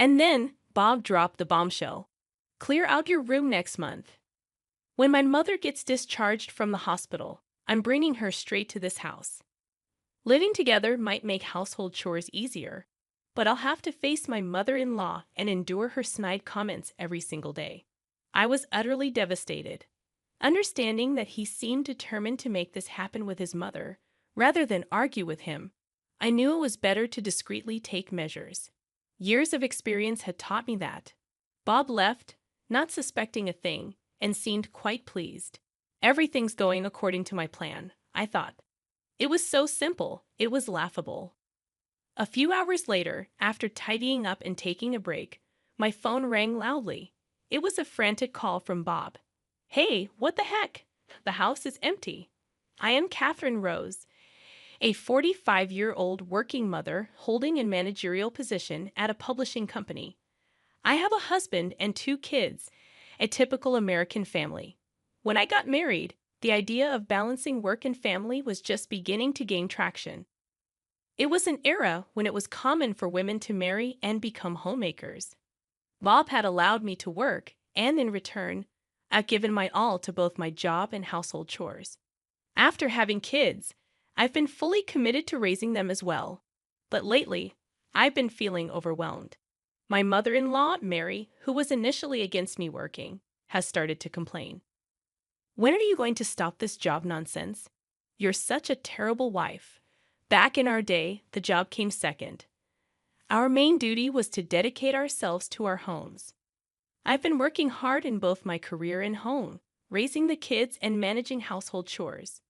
And then Bob dropped the bombshell. Clear out your room next month. When my mother gets discharged from the hospital, I'm bringing her straight to this house. Living together might make household chores easier, but I'll have to face my mother-in-law and endure her snide comments every single day. I was utterly devastated. Understanding that he seemed determined to make this happen with his mother, rather than argue with him, I knew it was better to discreetly take measures. Years of experience had taught me that. Bob left, not suspecting a thing, and seemed quite pleased. Everything's going according to my plan, I thought. It was so simple, it was laughable. A few hours later, after tidying up and taking a break, my phone rang loudly. It was a frantic call from Bob. Hey, what the heck? The house is empty. I am Catherine Rose, a 45-year-old working mother holding a managerial position at a publishing company. I have a husband and 2 kids, a typical American family. When I got married, the idea of balancing work and family was just beginning to gain traction. It was an era when it was common for women to marry and become homemakers. Bob had allowed me to work, and in return, I've given my all to both my job and household chores. After having kids, I've been fully committed to raising them as well. But lately, I've been feeling overwhelmed. My mother-in-law, Mary, who was initially against me working, has started to complain. When are you going to stop this job nonsense? You're such a terrible wife. Back in our day, the job came second. Our main duty was to dedicate ourselves to our homes. I've been working hard in both my career and home, raising the kids and managing household chores.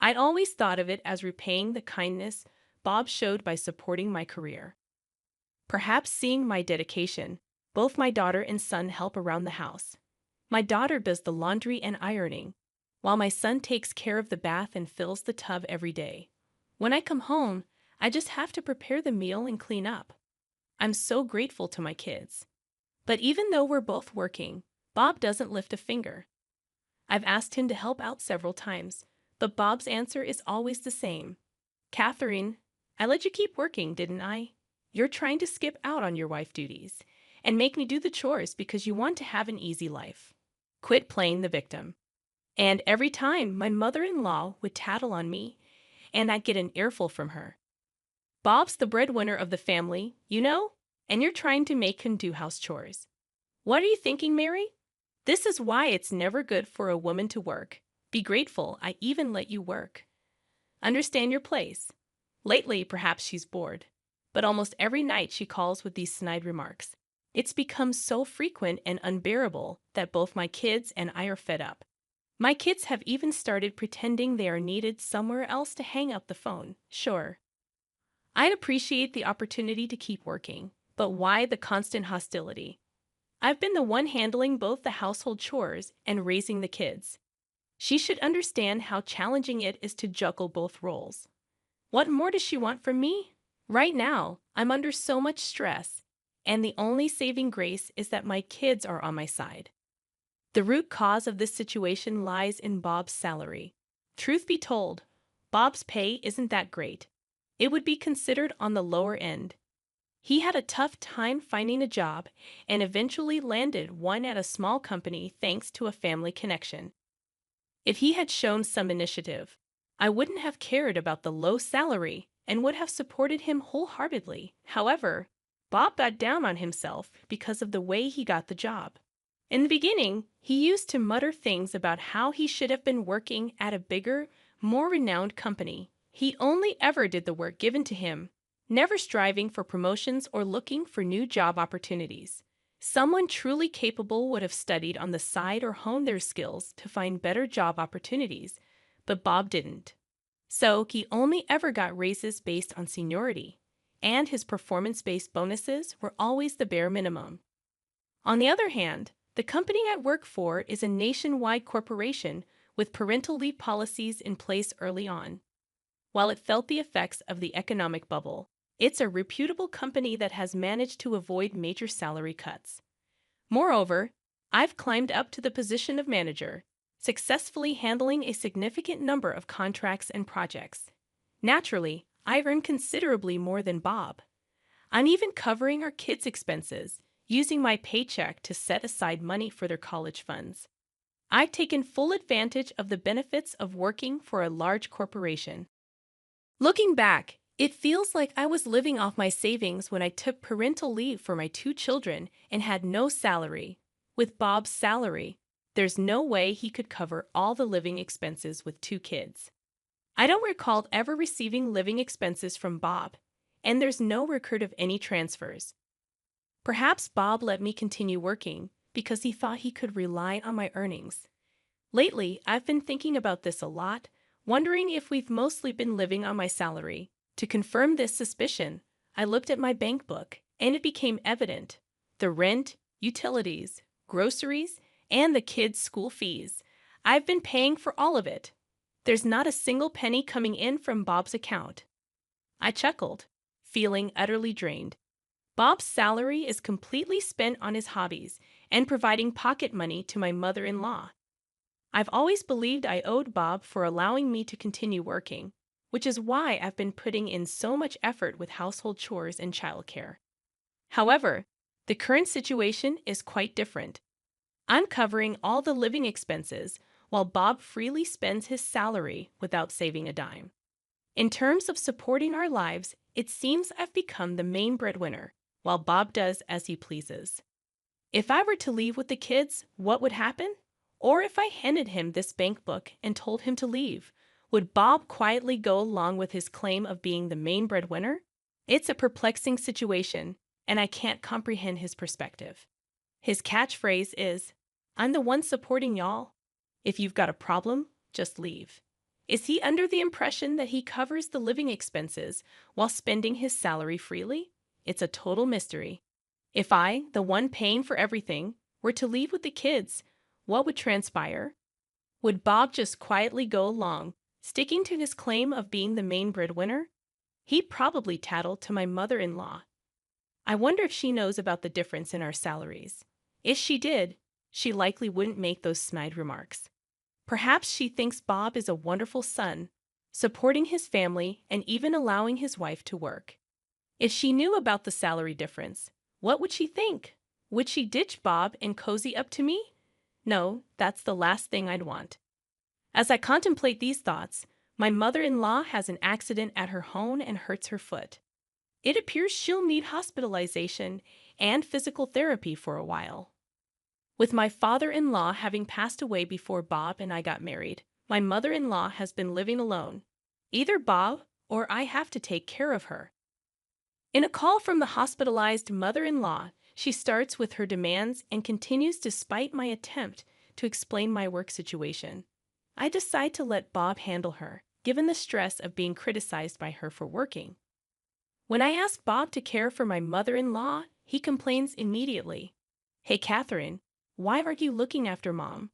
I'd always thought of it as repaying the kindness Bob showed by supporting my career. Perhaps seeing my dedication, both my daughter and son help around the house. My daughter does the laundry and ironing, while my son takes care of the bath and fills the tub every day. When I come home, I just have to prepare the meal and clean up. I'm so grateful to my kids. But even though we're both working, Bob doesn't lift a finger. I've asked him to help out several times, but Bob's answer is always the same. Catherine, I let you keep working, didn't I? You're trying to skip out on your wife duties and make me do the chores because you want to have an easy life. Quit playing the victim. And every time my mother-in-law would tattle on me, and I'd get an earful from her. Bob's the breadwinner of the family, you know, and you're trying to make him do house chores. What are you thinking, Mary? This is why it's never good for a woman to work. Be grateful I even let you work. Understand your place. Lately, perhaps she's bored, but almost every night she calls with these snide remarks. It's become so frequent and unbearable that both my kids and I are fed up. My kids have even started pretending they are needed somewhere else to hang up the phone. Sure, I'd appreciate the opportunity to keep working, but why the constant hostility? I've been the one handling both the household chores and raising the kids. She should understand how challenging it is to juggle both roles. What more does she want from me? Right now, I'm under so much stress, and the only saving grace is that my kids are on my side. The root cause of this situation lies in Bob's salary. Truth be told, Bob's pay isn't that great. It would be considered on the lower end. He had a tough time finding a job and eventually landed one at a small company thanks to a family connection. If he had shown some initiative, I wouldn't have cared about the low salary and would have supported him wholeheartedly. However, Bob got down on himself because of the way he got the job. In the beginning, he used to mutter things about how he should have been working at a bigger, more renowned company. He only ever did the work given to him, never striving for promotions or looking for new job opportunities. Someone truly capable would have studied on the side or honed their skills to find better job opportunities, but Bob didn't. So he only ever got raises based on seniority, and his performance-based bonuses were always the bare minimum. On the other hand, the company I work for is a nationwide corporation with parental leave policies in place early on. While it felt the effects of the economic bubble, it's a reputable company that has managed to avoid major salary cuts. Moreover, I've climbed up to the position of manager, successfully handling a significant number of contracts and projects. Naturally, I've earned considerably more than Bob. I'm even covering our kids' expenses, using my paycheck to set aside money for their college funds. I've taken full advantage of the benefits of working for a large corporation. Looking back, it feels like I was living off my savings when I took parental leave for my two children and had no salary. With Bob's salary, there's no way he could cover all the living expenses with two kids. I don't recall ever receiving living expenses from Bob, and there's no record of any transfers. Perhaps Bob let me continue working because he thought he could rely on my earnings. Lately, I've been thinking about this a lot, wondering if we've mostly been living on my salary. To confirm this suspicion, I looked at my bank book, and it became evident. The rent, utilities, groceries, and the kids' school fees. I've been paying for all of it. There's not a single penny coming in from Bob's account. I chuckled, feeling utterly drained. Bob's salary is completely spent on his hobbies and providing pocket money to my mother-in-law. I've always believed I owed Bob for allowing me to continue working, which is why I've been putting in so much effort with household chores and childcare. However, the current situation is quite different. I'm covering all the living expenses while Bob freely spends his salary without saving a dime. In terms of supporting our lives, it seems I've become the main breadwinner, while Bob does as he pleases. If I were to leave with the kids, what would happen? Or if I handed him this bank book and told him to leave, would Bob quietly go along with his claim of being the main breadwinner? It's a perplexing situation, and I can't comprehend his perspective. His catchphrase is, "I'm the one supporting y'all. If you've got a problem, just leave." Is he under the impression that he covers the living expenses while spending his salary freely? It's a total mystery. If I, the one paying for everything, were to leave with the kids, what would transpire? Would Bob just quietly go along, sticking to his claim of being the main breadwinner? He'd probably tattle to my mother-in-law. I wonder if she knows about the difference in our salaries. If she did, she likely wouldn't make those snide remarks. Perhaps she thinks Bob is a wonderful son, supporting his family and even allowing his wife to work. If she knew about the salary difference, what would she think? Would she ditch Bob and cozy up to me? No, that's the last thing I'd want. As I contemplate these thoughts, my mother-in-law has an accident at her home and hurts her foot. It appears she'll need hospitalization and physical therapy for a while. With my father-in-law having passed away before Bob and I got married, my mother-in-law has been living alone. Either Bob or I have to take care of her. In a call from the hospitalized mother-in-law, she starts with her demands and continues despite my attempt to explain my work situation. I decide to let Bob handle her, given the stress of being criticized by her for working. When I ask Bob to care for my mother-in-law, he complains immediately. "Hey, Catherine, why aren't you looking after Mom?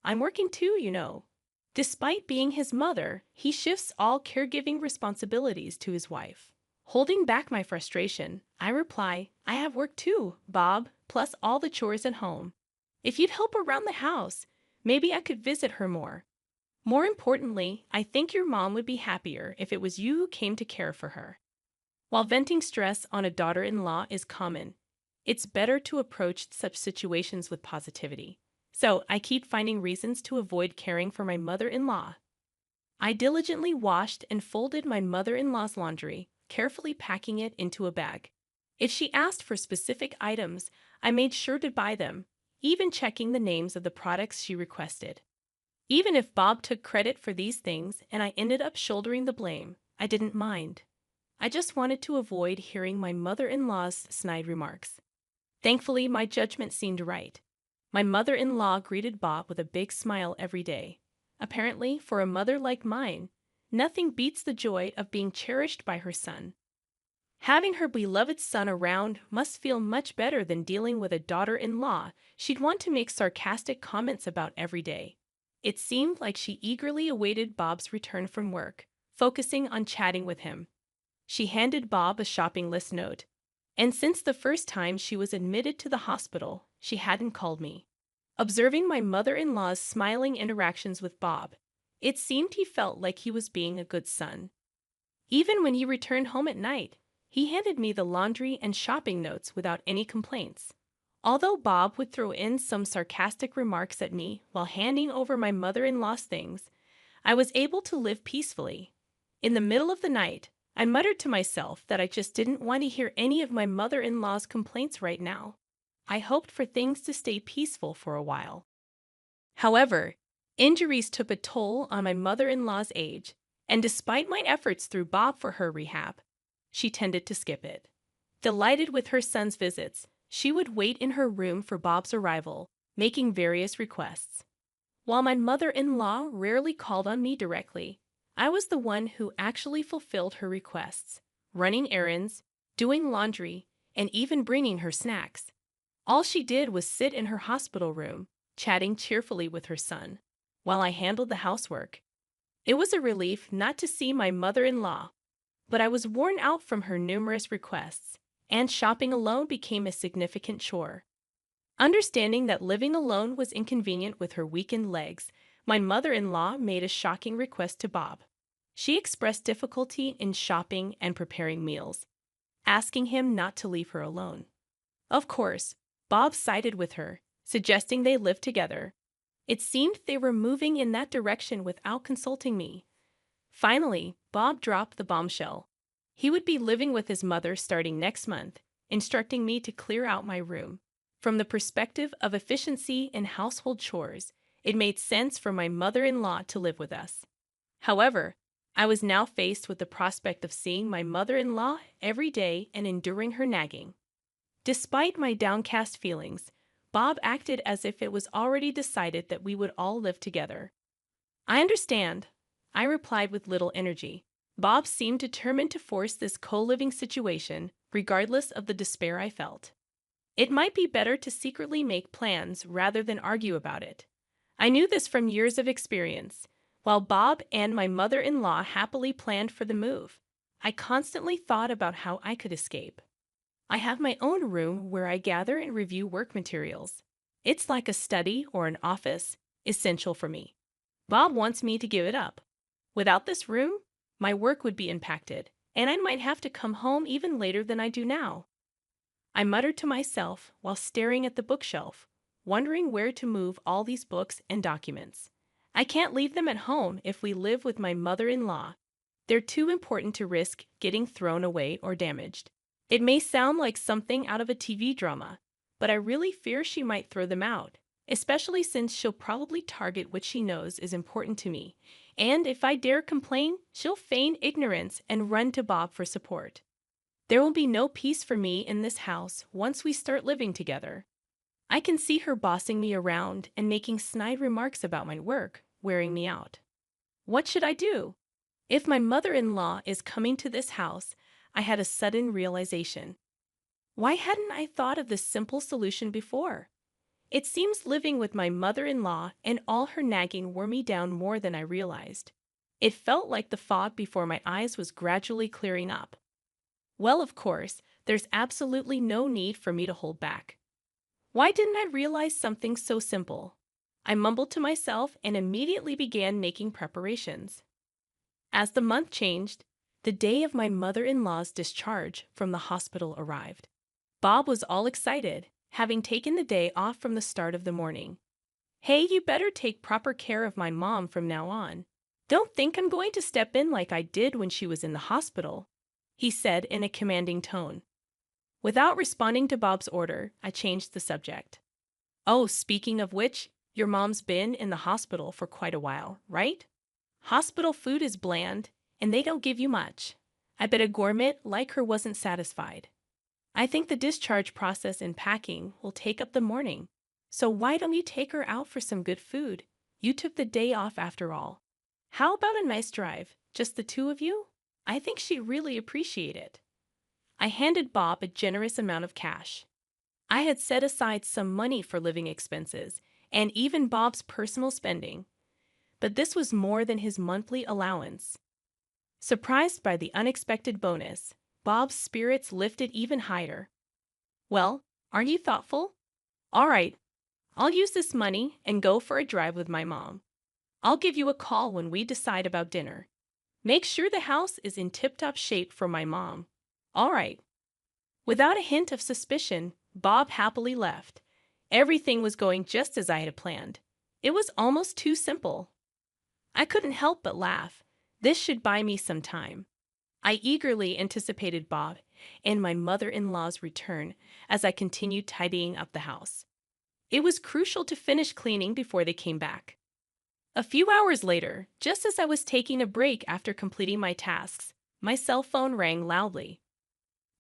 I'm working too, you know." Despite being his mother, he shifts all caregiving responsibilities to his wife. Holding back my frustration, I reply, "I have work too, Bob, plus all the chores at home. If you'd help around the house, maybe I could visit her more. More importantly, I think your mom would be happier if it was you who came to care for her." While venting stress on a daughter-in-law is common, it's better to approach such situations with positivity. So I keep finding reasons to avoid caring for my mother-in-law. I diligently washed and folded my mother-in-law's laundry, carefully packing it into a bag. If she asked for specific items, I made sure to buy them, even checking the names of the products she requested. Even if Bob took credit for these things and I ended up shouldering the blame, I didn't mind. I just wanted to avoid hearing my mother-in-law's snide remarks. Thankfully, my judgment seemed right. My mother-in-law greeted Bob with a big smile every day. Apparently, for a mother like mine, nothing beats the joy of being cherished by her son. Having her beloved son around must feel much better than dealing with a daughter-in-law she'd want to make sarcastic comments about every day. It seemed like she eagerly awaited Bob's return from work, focusing on chatting with him. She handed Bob a shopping list note, and since the first time she was admitted to the hospital, she hadn't called me. Observing my mother-in-law's smiling interactions with Bob, it seemed he felt like he was being a good son. Even when he returned home at night, He handed me the laundry and shopping notes without any complaints. Although Bob would throw in some sarcastic remarks at me while handing over my mother-in-law's things, I was able to live peacefully. In the middle of the night, I muttered to myself that I just didn't want to hear any of my mother-in-law's complaints right now. I hoped for things to stay peaceful for a while. However, injuries took a toll on my mother-in-law's age, and despite my efforts through Bob for her rehab, she tended to skip it. Delighted with her son's visits, she would wait in her room for Bob's arrival, making various requests. While my mother-in-law rarely called on me directly, I was the one who actually fulfilled her requests, running errands, doing laundry, and even bringing her snacks. All she did was sit in her hospital room, chatting cheerfully with her son, while I handled the housework. It was a relief not to see my mother-in-law, but I was worn out from her numerous requests, and shopping alone became a significant chore. Understanding that living alone was inconvenient with her weakened legs, my mother-in-law made a shocking request to Bob. She expressed difficulty in shopping and preparing meals, asking him not to leave her alone. Of course, Bob sided with her, suggesting they live together. It seemed they were moving in that direction without consulting me. Finally, Bob dropped the bombshell. He would be living with his mother starting next month, instructing me to clear out my room. From the perspective of efficiency in household chores, it made sense for my mother-in-law to live with us. However, I was now faced with the prospect of seeing my mother-in-law every day and enduring her nagging. Despite my downcast feelings, Bob acted as if it was already decided that we would all live together. "I understand," I replied with little energy. Bob seemed determined to force this co-living situation, regardless of the despair I felt. It might be better to secretly make plans rather than argue about it. I knew this from years of experience. While Bob and my mother-in-law happily planned for the move, I constantly thought about how I could escape. I have my own room where I gather and review work materials. It's like a study or an office, essential for me. Bob wants me to give it up. Without this room, my work would be impacted, and I might have to come home even later than I do now. I muttered to myself while staring at the bookshelf, wondering where to move all these books and documents. I can't leave them at home if we live with my mother-in-law. They're too important to risk getting thrown away or damaged. It may sound like something out of a TV drama, but I really fear she might throw them out, especially since she'll probably target what she knows is important to me. And if I dare complain, she'll feign ignorance and run to Bob for support. There will be no peace for me in this house once we start living together. I can see her bossing me around and making snide remarks about my work, wearing me out. What should I do? If my mother-in-law is coming to this house, I had a sudden realization. Why hadn't I thought of this simple solution before? It seems living with my mother-in-law and all her nagging wore me down more than I realized. It felt like the fog before my eyes was gradually clearing up. Well, of course, there's absolutely no need for me to hold back. Why didn't I realize something so simple? I mumbled to myself and immediately began making preparations. As the month changed, the day of my mother-in-law's discharge from the hospital arrived. Bob was all excited, having taken the day off from the start of the morning. "Hey, you better take proper care of my mom from now on. Don't think I'm going to step in like I did when she was in the hospital," he said in a commanding tone. Without responding to Bob's order, I changed the subject. "Oh, speaking of which, your mom's been in the hospital for quite a while, right? Hospital food is bland, and they don't give you much. I bet a gourmet like her wasn't satisfied. I think the discharge process and packing will take up the morning. So why don't you take her out for some good food? You took the day off after all. How about a nice drive, just the two of you? I think she'd really appreciate it." I handed Bob a generous amount of cash. I had set aside some money for living expenses and even Bob's personal spending, but this was more than his monthly allowance. Surprised by the unexpected bonus, Bob's spirits lifted even higher. "Well, aren't you thoughtful? All right, I'll use this money and go for a drive with my mom. I'll give you a call when we decide about dinner. Make sure the house is in tip-top shape for my mom. All right. Without a hint of suspicion, Bob happily left. Everything was going just as I had planned. It was almost too simple. I couldn't help but laugh. This should buy me some time. I eagerly anticipated Bob and my mother-in-law's return as I continued tidying up the house. It was crucial to finish cleaning before they came back. A few hours later, just as I was taking a break after completing my tasks, my cell phone rang loudly.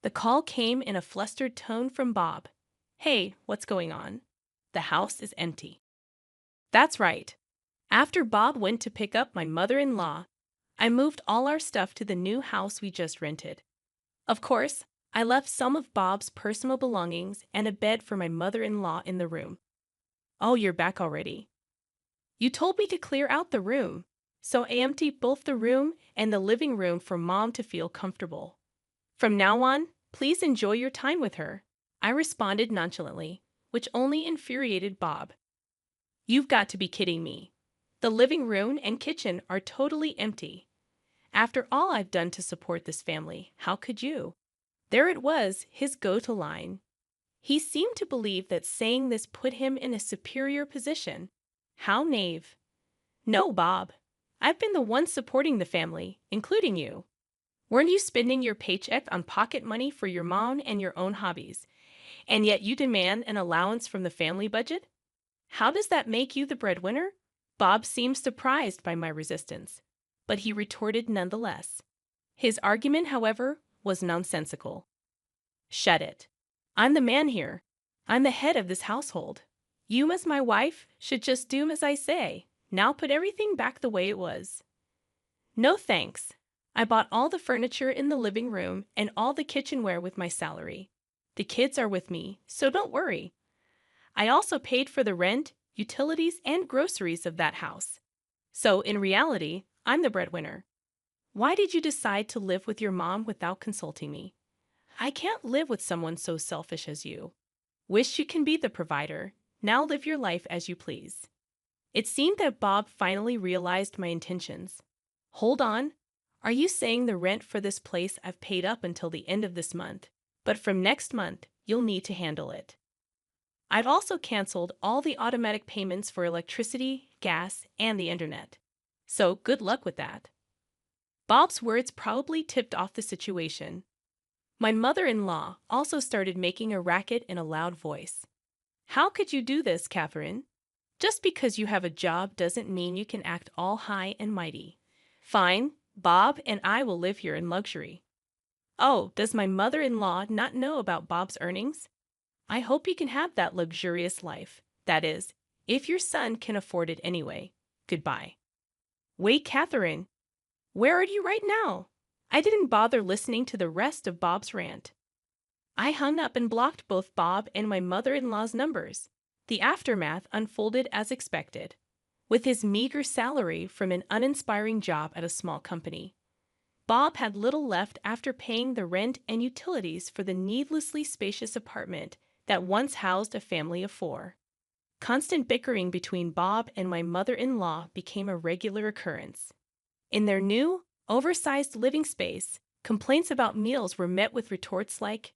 The call came in a flustered tone from Bob. "Hey, what's going on? The house is empty." That's right. After Bob went to pick up my mother-in-law, I moved all our stuff to the new house we just rented. Of course, I left some of Bob's personal belongings and a bed for my mother-in-law in the room. "Oh, you're back already. You told me to clear out the room, so I emptied both the room and the living room for Mom to feel comfortable. From now on, please enjoy your time with her," I responded nonchalantly, which only infuriated Bob. "You've got to be kidding me. The living room and kitchen are totally empty. After all I've done to support this family, how could you?" There it was, his go-to line. He seemed to believe that saying this put him in a superior position. How naive. "No, Bob. I've been the one supporting the family, including you. Weren't you spending your paycheck on pocket money for your mom and your own hobbies, and yet you demand an allowance from the family budget? How does that make you the breadwinner?" Bob seemed surprised by my resistance, but he retorted nonetheless. His argument, however, was nonsensical. "Shut it. I'm the man here. I'm the head of this household. You, as my wife, should just do as I say. Now put everything back the way it was." "No thanks. I bought all the furniture in the living room and all the kitchenware with my salary. The kids are with me, so don't worry. I also paid for the rent, utilities, and groceries of that house. So, in reality, I'm the breadwinner. Why did you decide to live with your mom without consulting me? I can't live with someone so selfish as you. Wish you can be the provider. Now live your life as you please." It seemed that Bob finally realized my intentions. "Hold on. Are you saying the rent for this place I've paid up until the end of this month, but from next month you'll need to handle it?" I've also canceled all the automatic payments for electricity, gas, and the internet. So good luck with that. Bob's words probably tipped off the situation. My mother-in-law also started making a racket in a loud voice. "How could you do this, Catherine? Just because you have a job doesn't mean you can act all high and mighty. Fine, Bob and I will live here in luxury." Oh, does my mother-in-law not know about Bob's earnings? I hope you can have that luxurious life. That is, if your son can afford it anyway. Goodbye. Wait, Catherine. Where are you right now? I didn't bother listening to the rest of Bob's rant. I hung up and blocked both Bob and my mother-in-law's numbers. The aftermath unfolded as expected. With his meager salary from an uninspiring job at a small company, Bob had little left after paying the rent and utilities for the needlessly spacious apartment that once housed a family of 4. Constant bickering between Bob and my mother-in-law became a regular occurrence. In their new, oversized living space, complaints about meals were met with retorts like,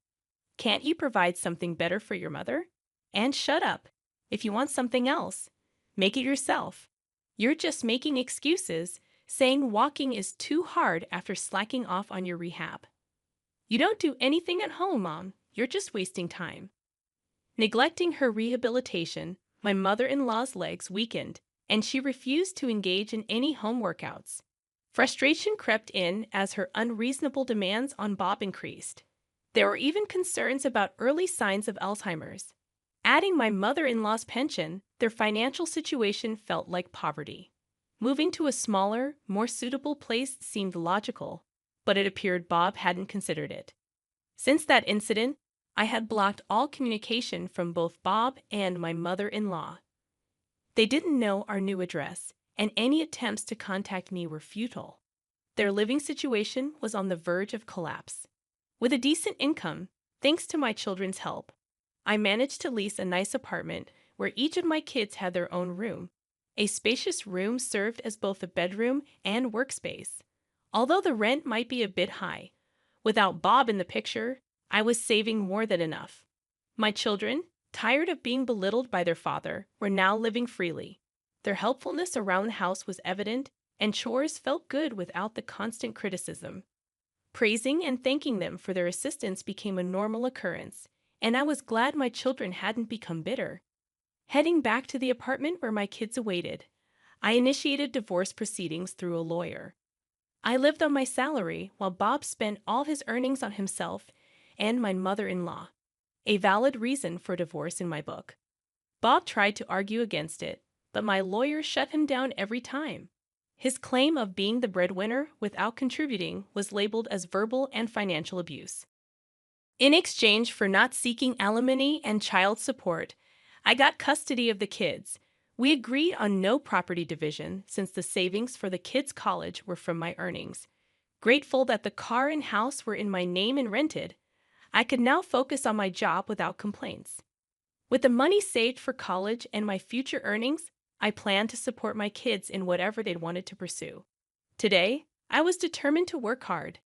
"Can't you provide something better for your mother? And shut up. If you want something else, make it yourself. You're just making excuses, saying walking is too hard after slacking off on your rehab. You don't do anything at home, Mom. You're just wasting time." Neglecting her rehabilitation, my mother-in-law's legs weakened, and she refused to engage in any home workouts. Frustration crept in as her unreasonable demands on Bob increased. There were even concerns about early signs of Alzheimer's. Adding my mother-in-law's pension, their financial situation felt like poverty. Moving to a smaller, more suitable place seemed logical, but it appeared Bob hadn't considered it. Since that incident, I had blocked all communication from both Bob and my mother-in-law. They didn't know our new address, and any attempts to contact me were futile. Their living situation was on the verge of collapse. With a decent income, thanks to my children's help, I managed to lease a nice apartment where each of my kids had their own room. A spacious room served as both a bedroom and workspace. Although the rent might be a bit high, Without Bob in the picture, I was saving more than enough. My children, tired of being belittled by their father, were now living freely. Their helpfulness around the house was evident, and chores felt good without the constant criticism. Praising and thanking them for their assistance became a normal occurrence, and I was glad my children hadn't become bitter. Heading back to the apartment where my kids awaited, I initiated divorce proceedings through a lawyer. I lived on my salary while Bob spent all his earnings on himself and my mother-in-law, a valid reason for divorce in my book. Bob tried to argue against it, but my lawyer shut him down every time. His claim of being the breadwinner without contributing was labeled as verbal and financial abuse. In exchange for not seeking alimony and child support, I got custody of the kids. We agreed on no property division since the savings for the kids' college were from my earnings. Grateful that the car and house were in my name and rented, I could now focus on my job without complaints. With the money saved for college and my future earnings, I planned to support my kids in whatever they wanted to pursue. Today, I was determined to work hard,